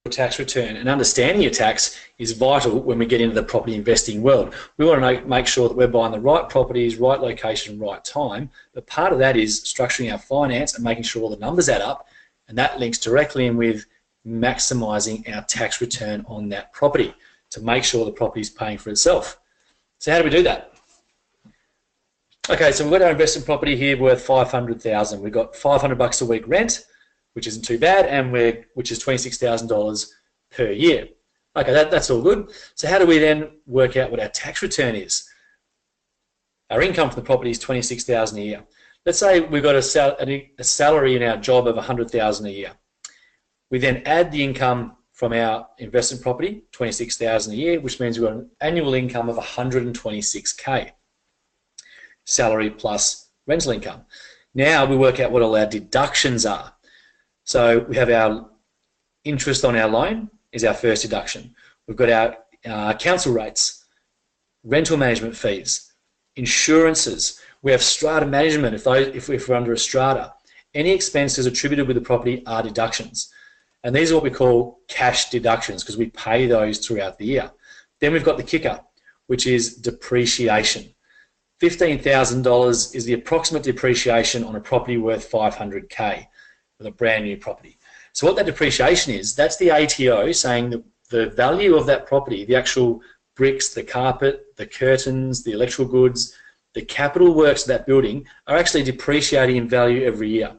tax return, and understanding your tax is vital when we get into the property investing world. We want to make sure that we're buying the right properties, right location, right time, but part of that is structuring our finance and making sure all the numbers add up, and that links directly in with maximising our tax return on that property to make sure the property is paying for itself. So how do we do that? Okay, so we've got our investment property here worth $500,000. We've got $500 a week rent, which isn't too bad, and which is $26,000 per year. Okay, that's all good. So how do we then work out what our tax return is? Our income from the property is $26,000 a year. Let's say we've got a salary in our job of $100,000 a year. We then add the income from our investment property, $26,000 a year, which means we've got an annual income of $126K. Salary plus rental income. Now we work out what all our deductions are. So we have our interest on our loan is our first deduction. We've got our council rates, rental management fees, insurances. We have strata management if we're under a strata. Any expenses attributed with the property are deductions. And these are what we call cash deductions because we pay those throughout the year. Then we've got the kicker, which is depreciation. $15,000 is the approximate depreciation on a property worth $500K with a brand new property. So what that depreciation is, that's the ATO saying that the value of that property, the actual bricks, the carpet, the curtains, the electrical goods, the capital works of that building are actually depreciating in value every year.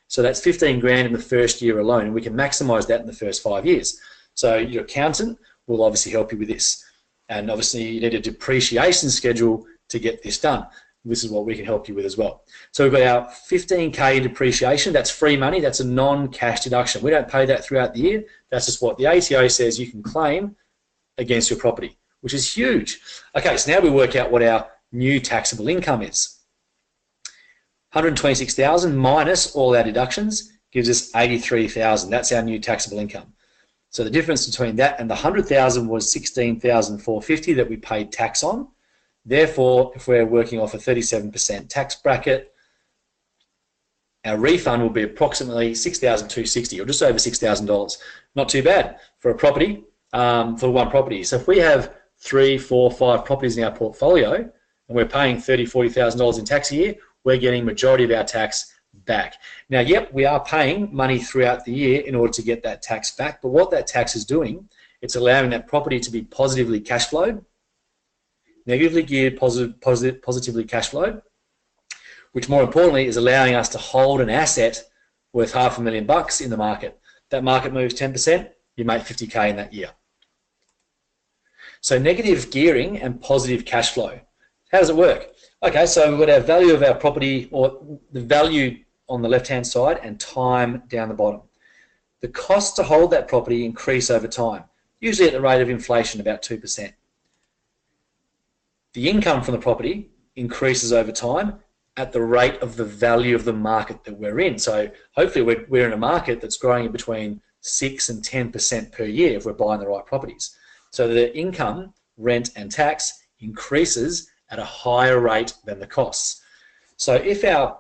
So that's 15 grand in the first year alone, and we can maximise that in the first 5 years. So your accountant will obviously help you with this. And obviously you need a depreciation schedule to get this done. This is what we can help you with as well. So we've got our 15K in depreciation. That's free money. That's a non-cash deduction. We don't pay that throughout the year. That's just what the ATO says you can claim against your property, which is huge. Okay, so now we work out what our new taxable income is. 126,000 minus all our deductions gives us 83,000. That's our new taxable income. So the difference between that and the 100,000 was 16,450 that we paid tax on. Therefore, if we're working off a 37% tax bracket, our refund will be approximately $6,260 or just over $6,000. Not too bad for a property, for one property. So if we have 3, 4, 5 properties in our portfolio and we're paying $30,000, $40,000 in tax a year, we're getting majority of our tax back. Now, yep, we are paying money throughout the year in order to get that tax back, but what that tax is doing, it's allowing that property to be positively cash flowed, negatively geared, positively cash flowed, which more importantly is allowing us to hold an asset worth $500,000 in the market. That market moves 10%, you make 50K in that year. So negative gearing and positive cash flow. How does it work? Okay, so we've got our value of our property, or the value on the left-hand side, and time down the bottom. The costs to hold that property increase over time, usually at the rate of inflation, about 2%. The income from the property increases over time at the rate of the value of the market that we're in. So hopefully we're in a market that's growing between 6 and 10% per year if we're buying the right properties. So the income, rent and tax increases at a higher rate than the costs. So if our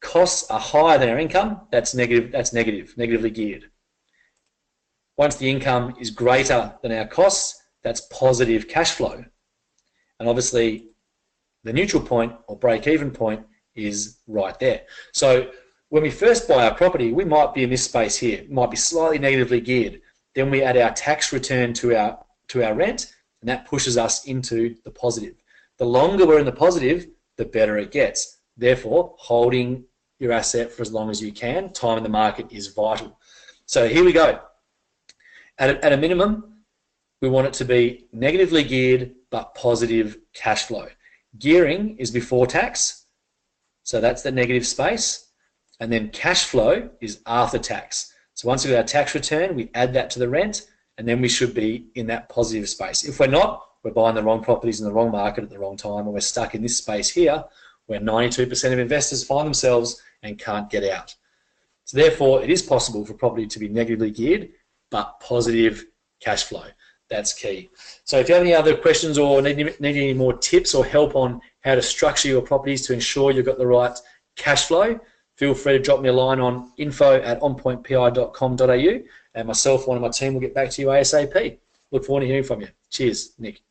costs are higher than our income, that's negatively geared. Once the income is greater than our costs, that's positive cash flow. And obviously the neutral point or break-even point is right there. So when we first buy our property, we might be in this space here. It might be slightly negatively geared. Then we add our tax return to our rent, and that pushes us into the positive. The longer we're in the positive, the better it gets. Therefore, holding your asset for as long as you can, time in the market is vital. So here we go. At a minimum, we want it to be negatively geared but positive cash flow. Gearing is before tax, so that's the negative space, and then cash flow is after tax. So once we've got our tax return, we add that to the rent, and then we should be in that positive space. If we're not, we're buying the wrong properties in the wrong market at the wrong time, and we're stuck in this space here where 92% of investors find themselves and can't get out. So therefore, it is possible for property to be negatively geared but positive cash flow. That's key. So if you have any other questions or need any more tips or help on how to structure your properties to ensure you've got the right cash flow, feel free to drop me a line on info@onpointpi.com.au, and myself, one of my team, will get back to you ASAP. Look forward to hearing from you. Cheers, Nick.